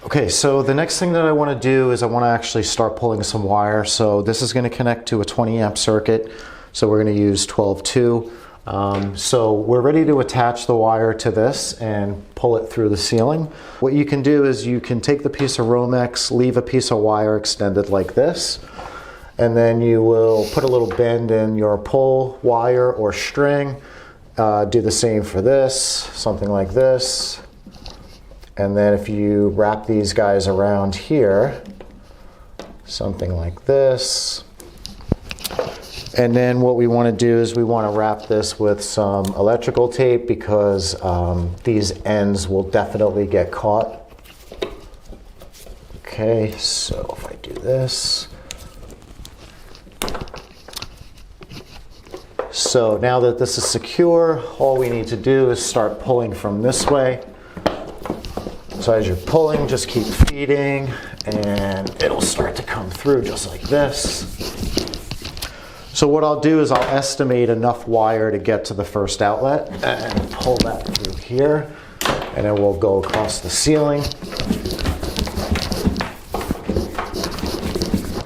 Okay, so the next thing that I want to do is I want to actually start pulling some wire. So this is going to connect to a 20 amp circuit. So we're going to use 12-2. So we're ready to attach the wire to this and pull it through the ceiling. What you can do is you can take the piece of Romex, leave a piece of wire extended like this, and then you will put a little bend in your pull wire or string. Do the same for this, something like this. And then if you wrap these guys around here, something like this. And then what we want to do is we want to wrap this with some electrical tape because these ends will definitely get caught. Okay, so if I do this. So now that this is secure, all we need to do is start pulling from this way. So as you're pulling, just keep feeding and it'll start to come through just like this. So what I'll do is I'll estimate enough wire to get to the first outlet and pull that through here, and then we'll go across the ceiling.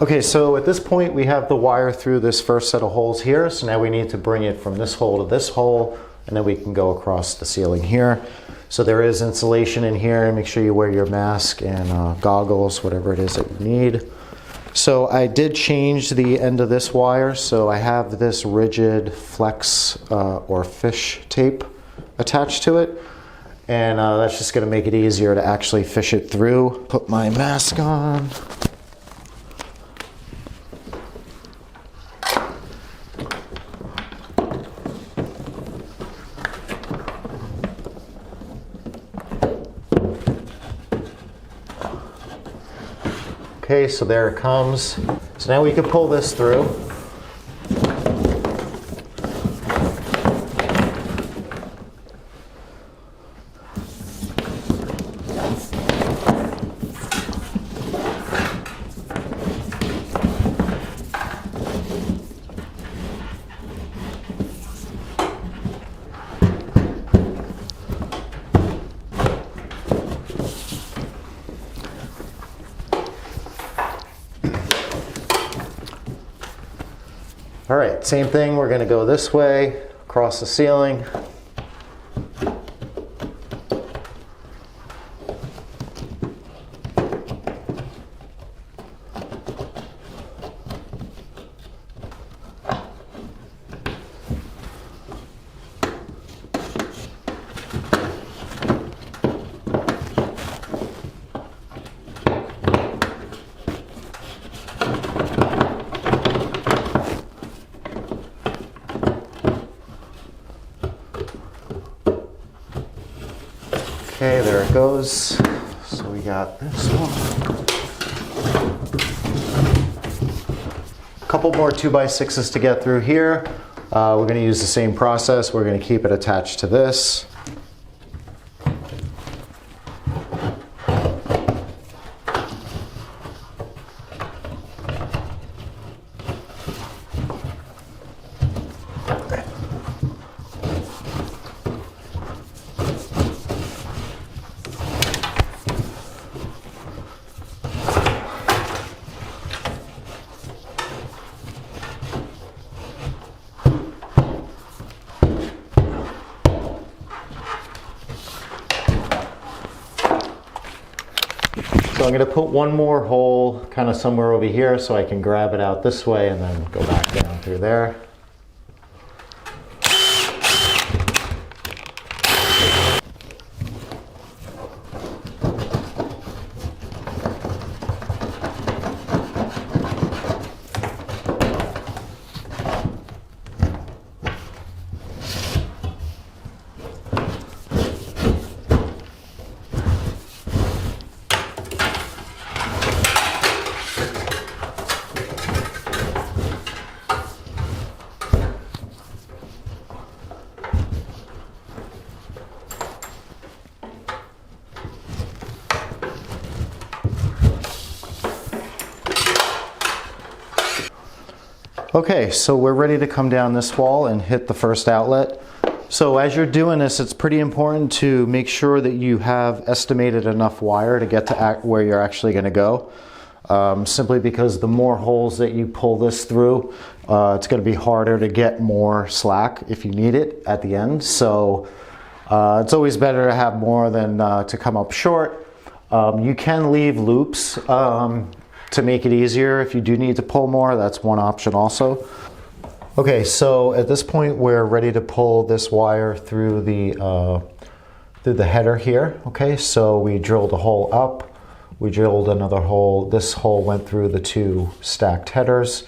Okay, so at this point we have the wire through this first set of holes here, so now we need to bring it from this hole to this hole, and then we can go across the ceiling here. So there is insulation in here, and make sure you wear your mask and goggles, whatever it is that you need. So I did change the end of this wire, so I have this rigid flex or fish tape attached to it, and that's just going to make it easier to actually fish it through. Put my mask on. Okay, so there it comes. So now we can pull this through. All right, same thing, we're gonna go this way, across the ceiling. Okay, there it goes. So we got this one. A couple more 2x6s to get through here. We're going to use the same process. We're going to keep it attached to this. So I'm going to put one more hole kind of somewhere over here so I can grab it out this way and then go back down through there. Okay, so we're ready to come down this wall and hit the first outlet. So as you're doing this, it's pretty important to make sure that you have estimated enough wire to get to where you're actually going to go. Simply because the more holes that you pull this through, it's going to be harder to get more slack if you need it at the end. So it's always better to have more than to come up short. You can leave loops to make it easier if you do need to pull more. That's one option also. Okay, so at this point we're ready to pull this wire through the header here. Okay, so we drilled a hole up, we drilled another hole. This hole went through the 2 stacked headers.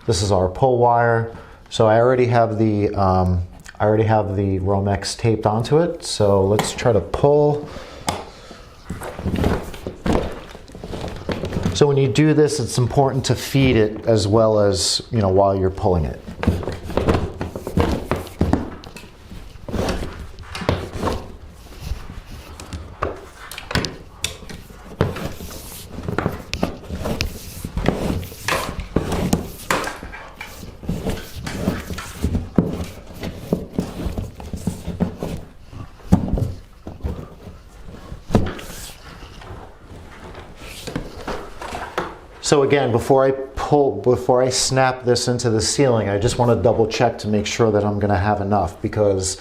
This is our pull wire. So I already have the Romex taped onto it. So let's try to pull. So when you do this, it's important to feed it as well as, while you're pulling it. So again, before I snap this into the ceiling, I just want to double check to make sure that I'm going to have enough, because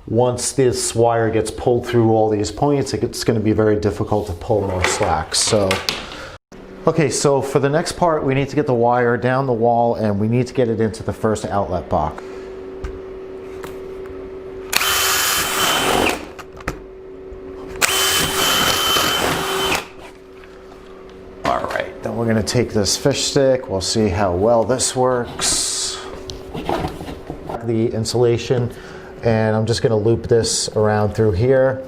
once this wire gets pulled through all these points, it's going to be very difficult to pull more slack. So, okay, so for the next part, we need to get the wire down the wall and we need to get it into the first outlet box. We're going to take this fish stick, we'll see how well this works. The insulation, and I'm just going to loop this around through here.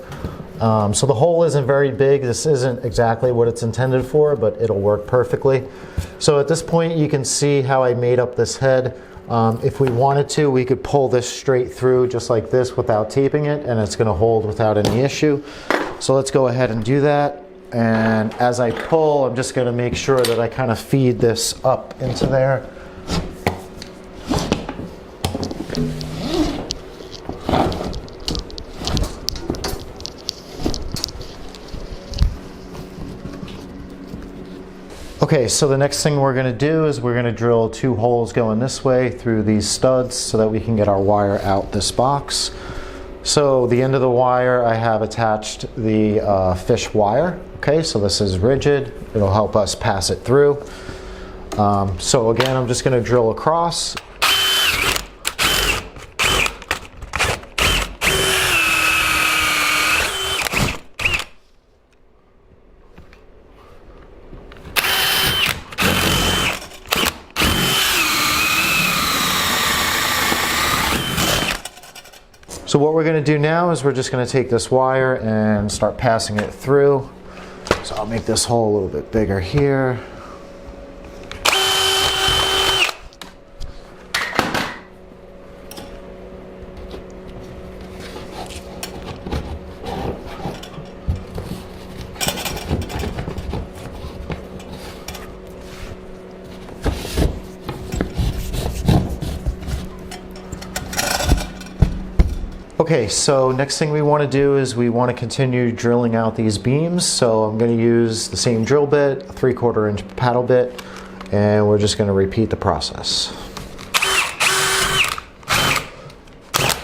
So the hole isn't very big, this isn't exactly what it's intended for, but it'll work perfectly. So at this point you can see how I made up this head. If we wanted to, we could pull this straight through just like this without taping it, and it's going to hold without any issue. So let's go ahead and do that. And as I pull, I'm just going to make sure that I kind of feed this up into there. Okay, so the next thing we're going to do is we're going to drill 2 holes going this way through these studs so that we can get our wire out this box. So the end of the wire, I have attached the fish wire. Okay, so this is rigid. It'll help us pass it through. So again, I'm just going to drill across. So what we're going to do now is we're just going to take this wire and start passing it through. So I'll make this hole a little bit bigger here. Okay, so next thing we want to do is we want to continue drilling out these beams. So I'm going to use the same drill bit, a 3/4 inch paddle bit, and we're just going to repeat the process.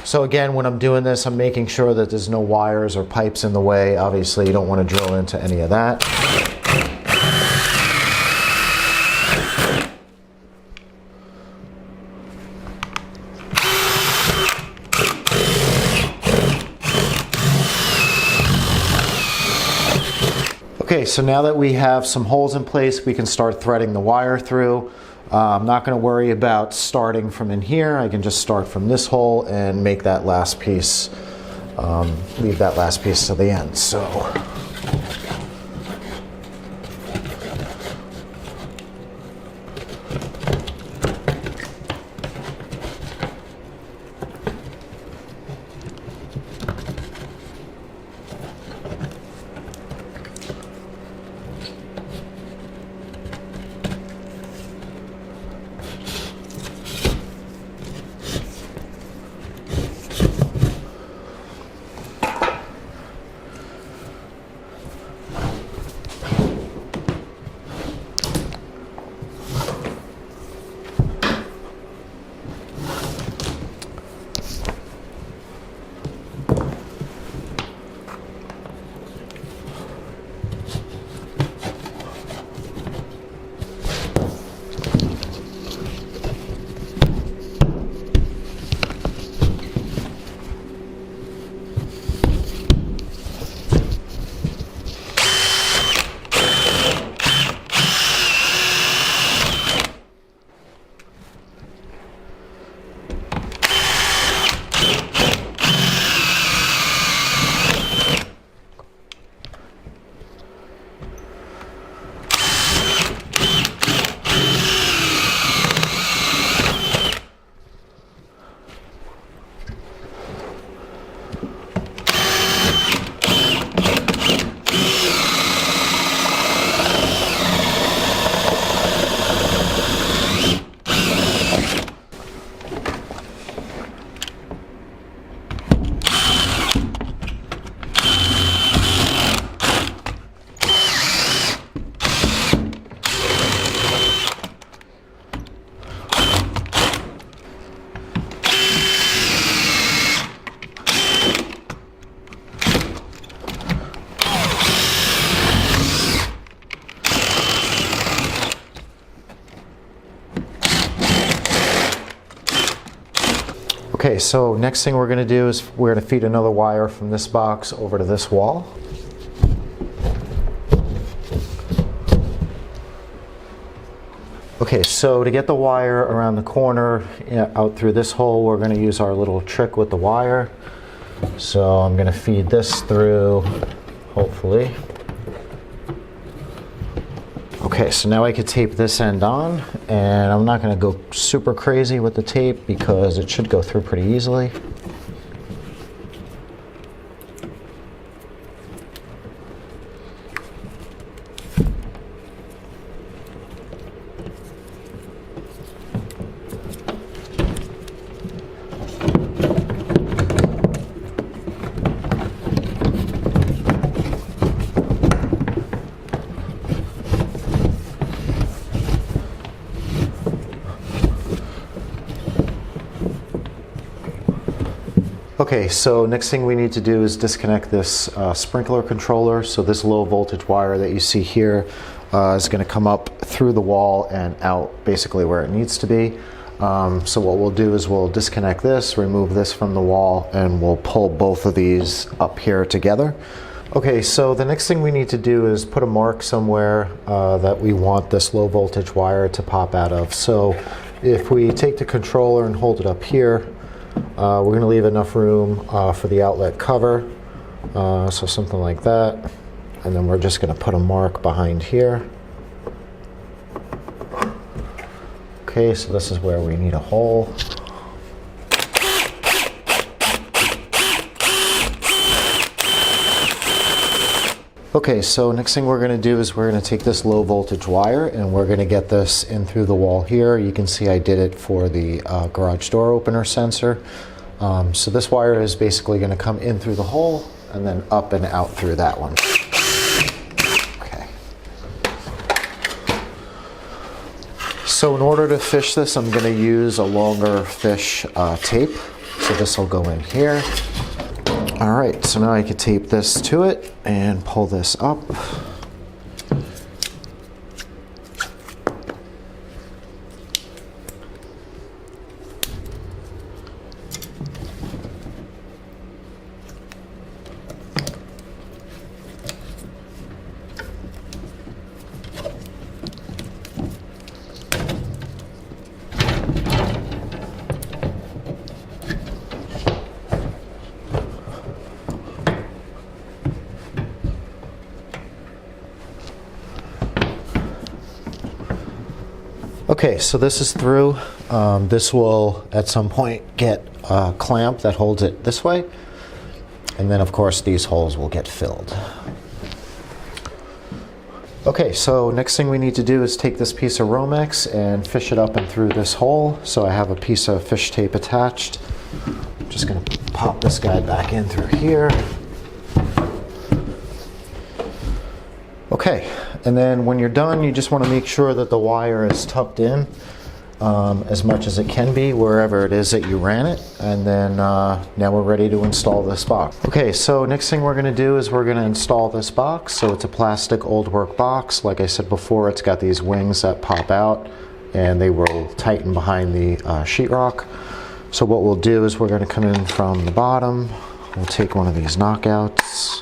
So again, when I'm doing this, I'm making sure that there's no wires or pipes in the way. Obviously, you don't want to drill into any of that. Okay, so now that we have some holes in place, we can start threading the wire through. I'm not going to worry about starting from in here. I can just start from this hole and make that last piece, leave that last piece to the end. So. Okay, so next thing we're going to do is we're going to feed another wire from this box over to this wall. Okay, so to get the wire around the corner out through this hole, we're going to use our little trick with the wire. So I'm going to feed this through, hopefully. Okay, so now I could tape this end on, and I'm not going to go super crazy with the tape because it should go through pretty easily. Okay, so next thing we need to do is disconnect this sprinkler controller. So this low voltage wire that you see here is going to come up through the wall and out basically where it needs to be. So what we'll do is we'll disconnect this, remove this from the wall, and we'll pull both of these up here together. Okay, so the next thing we need to do is put a mark somewhere that we want this low voltage wire to pop out of. So if we take the controller and hold it up here, we're going to leave enough room for the outlet cover, so something like that, and then we're just going to put a mark behind here. Okay, so this is where we need a hole. Okay, so next thing we're going to do is we're going to take this low voltage wire and we're going to get this in through the wall here. You can see I did it for the garage door opener sensor. So this wire is basically going to come in through the hole and then up and out through that one. Okay. So in order to fish this, I'm going to use a longer fish tape. So this will go in here. All right, so now I can tape this to it and pull this up. Okay, so this is through. This will at some point get a clamp that holds it this way, and then of course these holes will get filled. Okay, so next thing we need to do is take this piece of Romex and fish it up and through this hole. So I have a piece of fish tape attached. I'm just going to pop this guy back in through here. Okay, and then when you're done, you just want to make sure that the wire is tucked in as much as it can be wherever it is that you ran it. And then now we're ready to install this box. Okay, so next thing we're going to do is we're going to install this box. So it's a plastic old work box. Like I said before, it's got these wings that pop out and they will tighten behind the sheetrock. So what we'll do is we're going to come in from the bottom. We'll take one of these knockouts.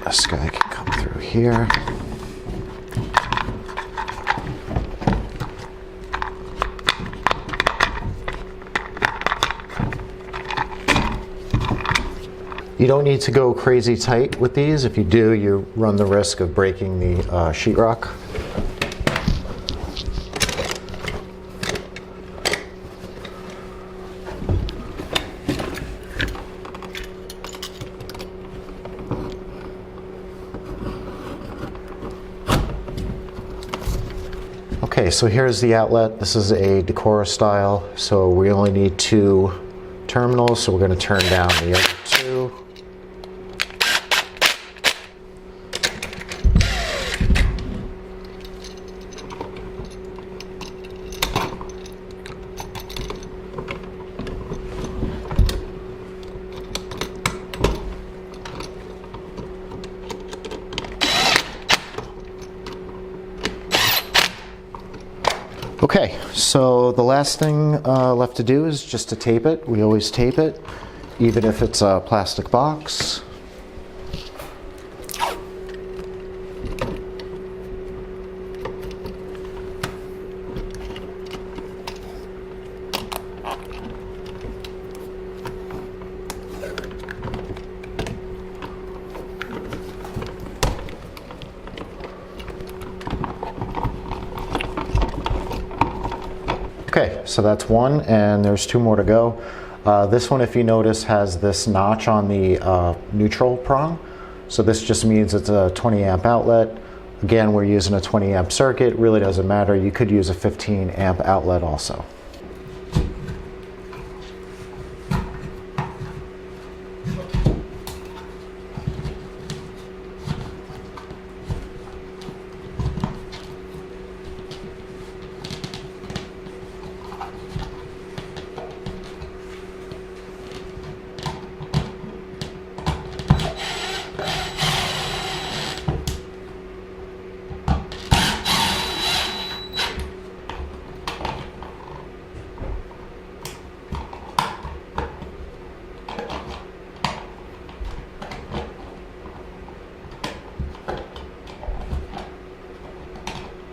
This guy can come through here. You don't need to go crazy tight with these. If you do, you run the risk of breaking the sheetrock. Okay, so here's the outlet. This is a Decora style, so we only need 2 terminals, so we're going to turn down the other 2. Okay, so the last thing left to do is just to tape it. We always tape it, even if it's a plastic box. Okay, so that's one, and there's two more to go. This one, if you notice, has this notch on the neutral prong. So this just means it's a 20 amp outlet. Again, we're using a 20 amp circuit. Really doesn't matter. You could use a 15 amp outlet also.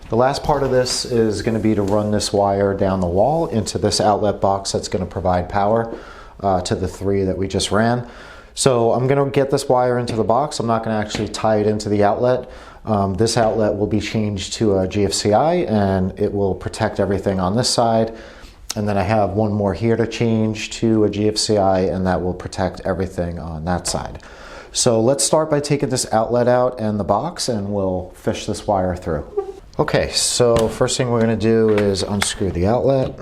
The last part of this is going to be to run this wire down the wall into this outlet box that's going to provide power to the three that we just ran. So I'm going to get this wire into the box. I'm not going to actually tie it into the outlet. This outlet will be changed to a GFCI and it will protect everything on this side. And then I have one more here to change to a GFCI, and that will protect everything on that side. So let's start by taking this outlet out and the box, and we'll fish this wire through. Okay, so first thing we're going to do is unscrew the outlet.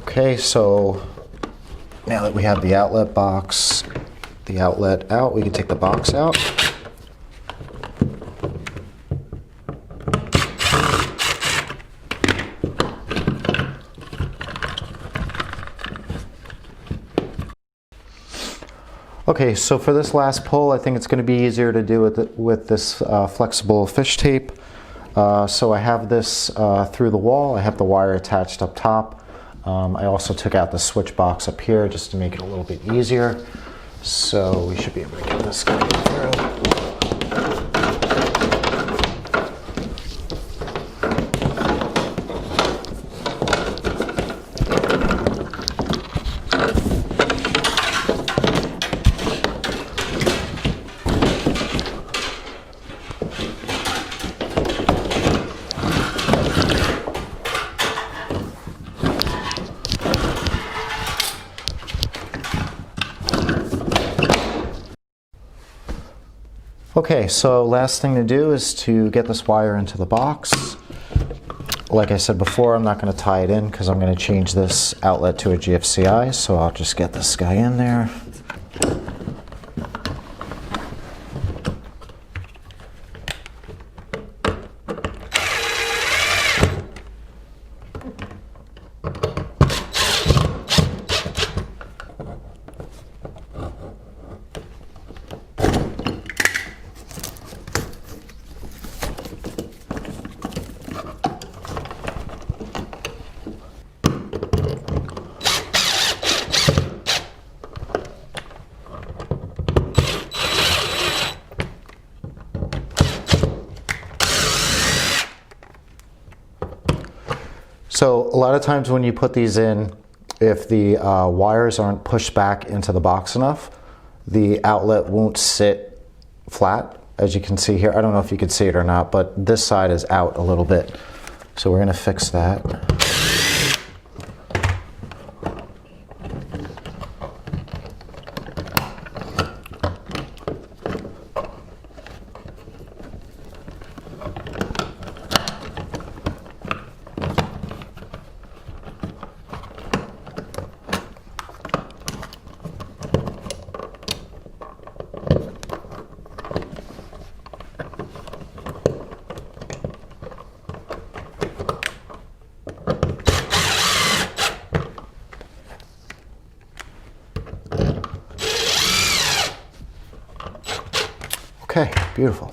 Okay, so now that we have the outlet box, the outlet out, we can take the box out. Okay, so for this last pull, I think it's going to be easier to do with this flexible fish tape. So I have this through the wall. I have the wire attached up top. I also took out the switch box up here just to make it a little bit easier. So we should be able to get this going through. Okay, so last thing to do is to get this wire into the box. Like I said before, I'm not going to tie it in because I'm going to change this outlet to a GFCI, so I'll just get this guy in there. So a lot of times when you put these in, if the wires aren't pushed back into the box enough, the outlet won't sit flat, as you can see here. I don't know if you can see it or not, but this side is out a little bit. So we're going to fix that. Okay, beautiful.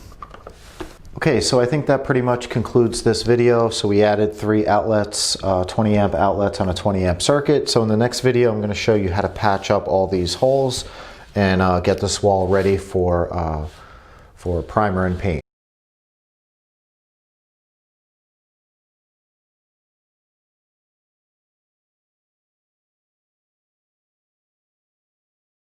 Okay, so I think that pretty much concludes this video. So we added 3 outlets, 20 amp outlets on a 20 amp circuit. So in the next video, I'm going to show you how to patch up all these holes and get this wall ready for primer and paint.